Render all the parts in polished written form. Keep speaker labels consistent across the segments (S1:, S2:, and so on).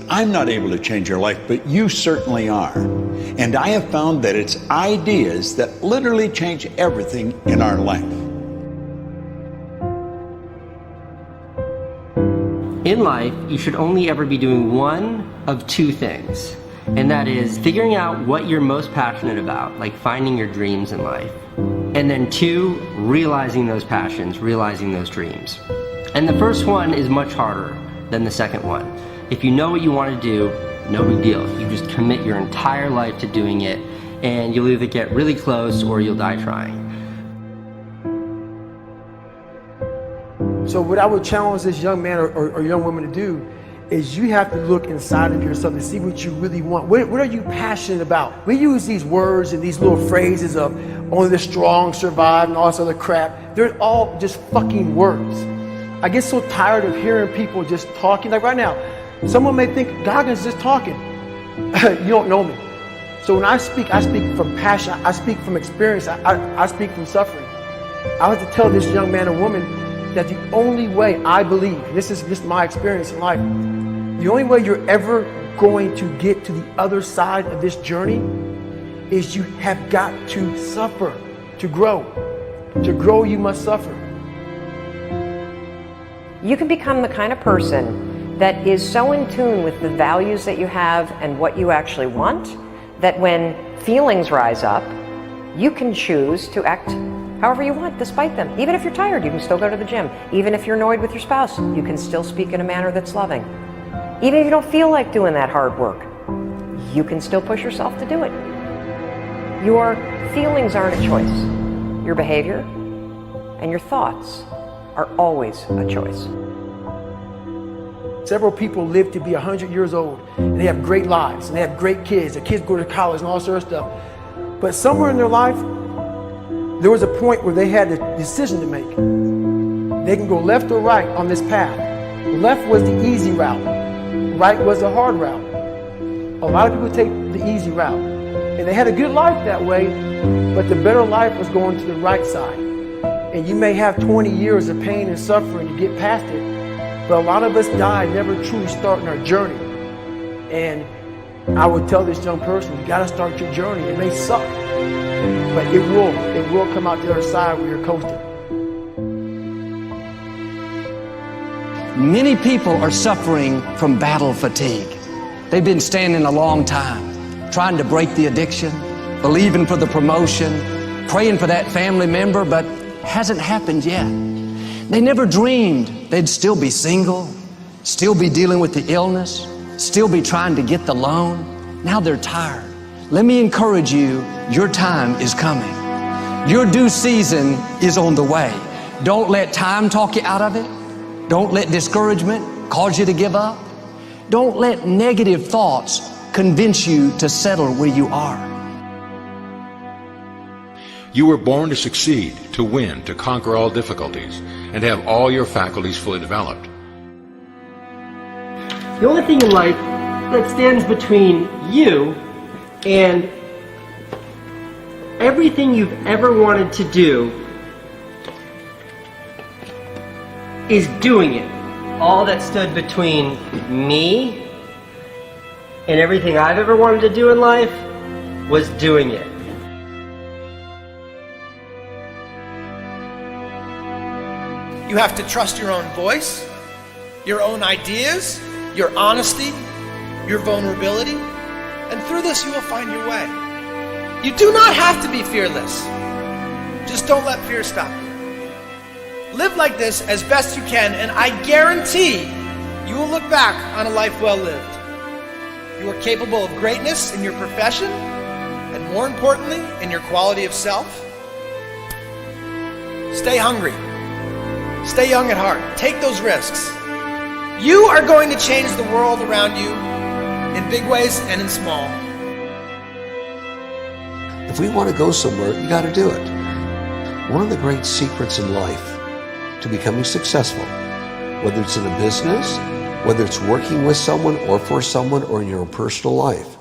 S1: I'm not able to change your life, but you certainly are. And I have found that it's ideas that literally change everything in our life.
S2: In life, you should only ever be doing one of two things, and that is figuring out what you're most passionate about, like finding your dreams in life. And then two, realizing those passions, realizing those dreams. And the first one is much harder than the second one. If you know what you want to do, no big deal. You just commit your entire life to doing it, and you'll either get really close or you'll die trying.
S3: So what I would challenge this young man or young woman to do is you have to look inside of yourself to see what you really want. What are you passionate about? We use these words and these little phrases of only the strong survive and all this other crap. They're all just fucking words. I get so tired of hearing people just talking. Like right now, someone may think Goggins just talking. You don't know me. So when I speak from passion. I speak from experience. I speak from suffering. I have to tell this young man or woman that the only way I believe, this is my experience in life, the only way you're ever going to get to the other side of this journey is you have got to suffer to grow. To grow, you must suffer.
S4: You can become the kind of person that is so in tune with the values that you have and what you actually want, that when feelings rise up, you can choose to act however you want despite them. Even if you're tired, you can still go to the gym. Even if you're annoyed with your spouse, you can still speak in a manner that's loving. Even if you don't feel like doing that hard work, you can still push yourself to do it. Your feelings aren't a choice. Your behavior and your thoughts are always a choice.
S3: Several people live to be 100 years old and they have great lives and they have great kids. Their kids go to college and all sorts of stuff. But somewhere in their life, there was a point where they had a decision to make. They can go left or right on this path. Left was the easy route. Right was the hard route. A lot of people take the easy route. And they had a good life that way, but the better life was going to the right side. And you may have 20 years of pain and suffering to get past it, but a lot of us die never truly starting our journey. And I would tell this young person, you gotta start your journey. It may suck, but it will come out the other side where you're coasting.
S5: Many people are suffering from battle fatigue. They've been standing a long time, trying to break the addiction, believing for the promotion, praying for that family member, but hasn't happened yet. They never dreamed they'd still be single, still be dealing with the illness, still be trying to get the loan. Now they're tired. Let me encourage you, your time is coming. Your due season is on the way. Don't let time talk you out of it. Don't let discouragement cause you to give up. Don't let negative thoughts convince you to settle where you are.
S6: You were born to succeed, to win, to conquer all difficulties, and have all your faculties fully developed.
S2: The only thing in life that stands between you and everything you've ever wanted to do is doing it. All that stood between me and everything I've ever wanted to do in life was doing it.
S7: You have to trust your own voice, your own ideas, your honesty, your vulnerability, and through this you will find your way. You do not have to be fearless. Just don't let fear stop you. Live like this as best you can, and I guarantee you will look back on a life well lived. You are capable of greatness in your profession, and more importantly, in your quality of self. Stay hungry. Stay young at heart. Take those risks. You are going to change the world around you in big ways and in small.
S8: If we want to go somewhere, you got to do it. One of the great secrets in life to becoming successful, whether it's in a business, whether it's working with someone or for someone or in your own personal life,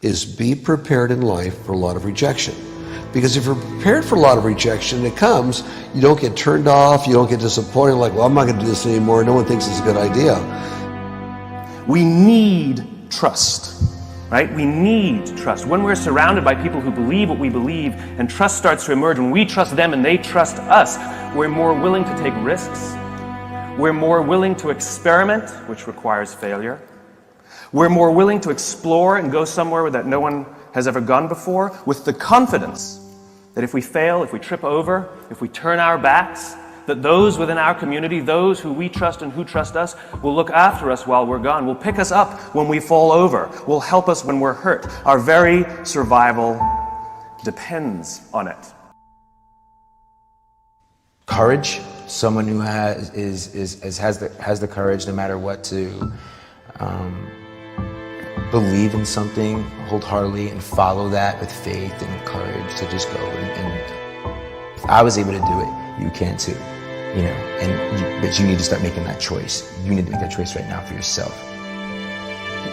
S8: is be prepared in life for a lot of rejection. Because if you're prepared for a lot of rejection, it comes, you don't get turned off, you don't get disappointed, like, well, I'm not going to do this anymore, no one thinks it's a good idea.
S9: We need trust, right? We need trust. When we're surrounded by people who believe what we believe and trust starts to emerge, when we trust them and they trust us, we're more willing to take risks. We're more willing to experiment, which requires failure. We're more willing to explore and go somewhere that no one has ever gone before, with the confidence that if we fail, if we trip over, if we turn our backs, that those within our community, those who we trust and who trust us, will look after us while we're gone, will pick us up when we fall over, will help us when we're hurt. Our very survival depends on it.
S10: Courage, someone who has the courage no matter what to believe in something wholeheartedly and follow that with faith and courage to just go. And if I was able to do it, you can too. You know, but you need to start making that choice. You need to make that choice right now for yourself.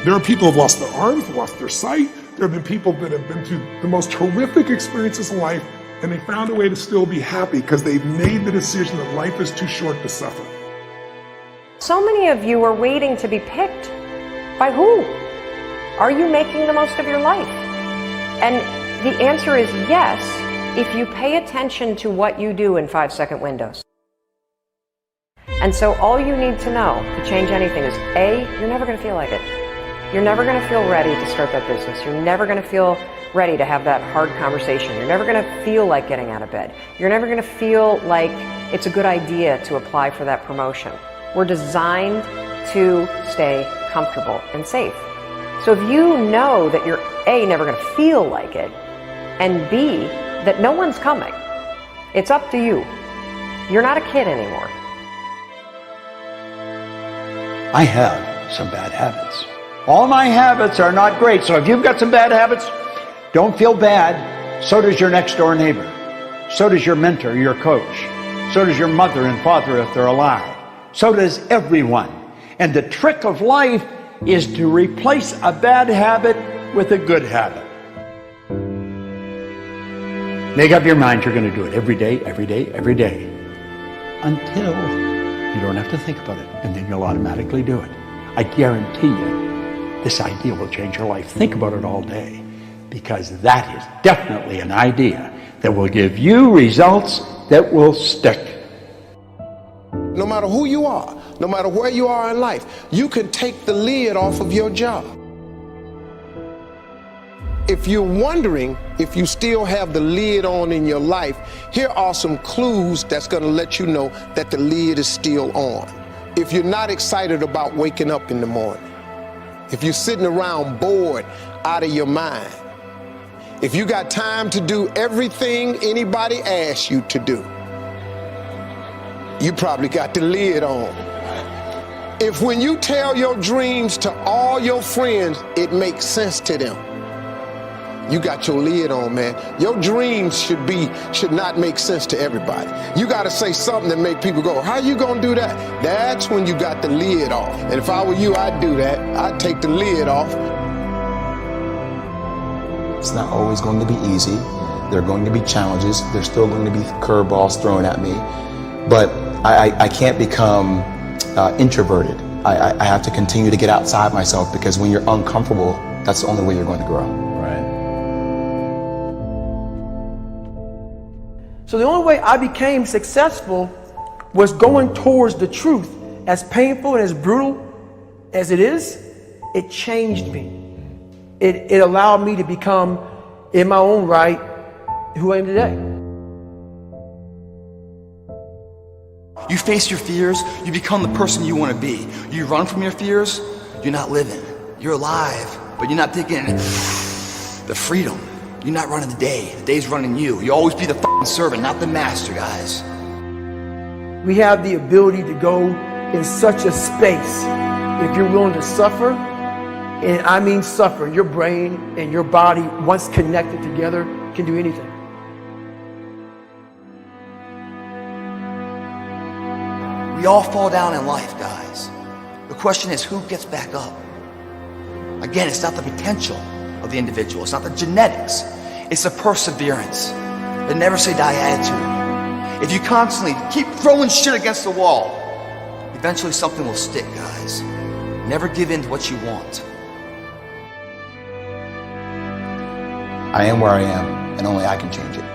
S11: There are people who have lost their arms, lost their sight. There have been people that have been through the most horrific experiences in life, and they found a way to still be happy because they've made the decision that life is too short to suffer.
S4: So many of you are waiting to be picked. By who? Are you making the most of your life? And the answer is yes, if you pay attention to what you do in 5-second windows. And so all you need to know to change anything is A, you're never going to feel like it. You're never going to feel ready to start that business. You're never going to feel ready to have that hard conversation. You're never going to feel like getting out of bed. You're never going to feel like it's a good idea to apply for that promotion. We're designed to stay comfortable and safe. So if you know that you're A, never going to feel like it, and B, that no one's coming, it's up to you. You're not a kid anymore.
S1: I have some bad habits. All my habits are not great, so if you've got some bad habits, don't feel bad. So does your next door neighbor. So does your mentor, your coach. So does your mother and father if they're alive. So does everyone. And the trick of life is to replace a bad habit with a good habit. Make up your mind you're going to do it every day, every day, every day. Until you don't have to think about it, and then you'll automatically do it. I guarantee you, this idea will change your life. Think about it all day, because that is definitely an idea that will give you results that will stick.
S12: No matter who you are, no matter where you are in life, you can take the lid off of your job. If you're wondering if you still have the lid on in your life, here are some clues that's going to let you know that the lid is still on. If you're not excited about waking up in the morning, if you're sitting around bored out of your mind, if you got time to do everything anybody asks you to do, you probably got the lid on. If when you tell your dreams to all your friends, it makes sense to them, you got your lid on, man. Your dreams should not make sense to everybody. You got to say something that make people go, how you gonna do that? That's when you got the lid off. And if I were you, I'd do that. I'd take the lid off.
S10: It's not always going to be easy. There are going to be challenges. There's still going to be curveballs thrown at me. But I can't become introverted. I have to continue to get outside myself, because when you're uncomfortable, that's the only way you're going to grow. Right.
S3: So the only way I became successful was going towards the truth. As painful and as brutal as it is, it changed me. It allowed me to become, in my own right, who I am today.
S13: You face your fears, you become the person you want to be. You run from your fears, you're not living. You're alive, but you're not taking the freedom. You're not running the day. The day's running you. You always be the fucking servant, not the master, guys.
S3: We have the ability to go in such a space if you're willing to suffer, and I mean suffer. Your brain and your body, once connected together, can do anything.
S13: We all fall down in life, guys. The question is, who gets back up? Again, it's not the potential of the individual. It's not the genetics. It's the perseverance, the never say die attitude. If you constantly keep throwing shit against the wall, eventually something will stick, guys. Never give in to what you want.
S10: I am where I am, and only I can change it.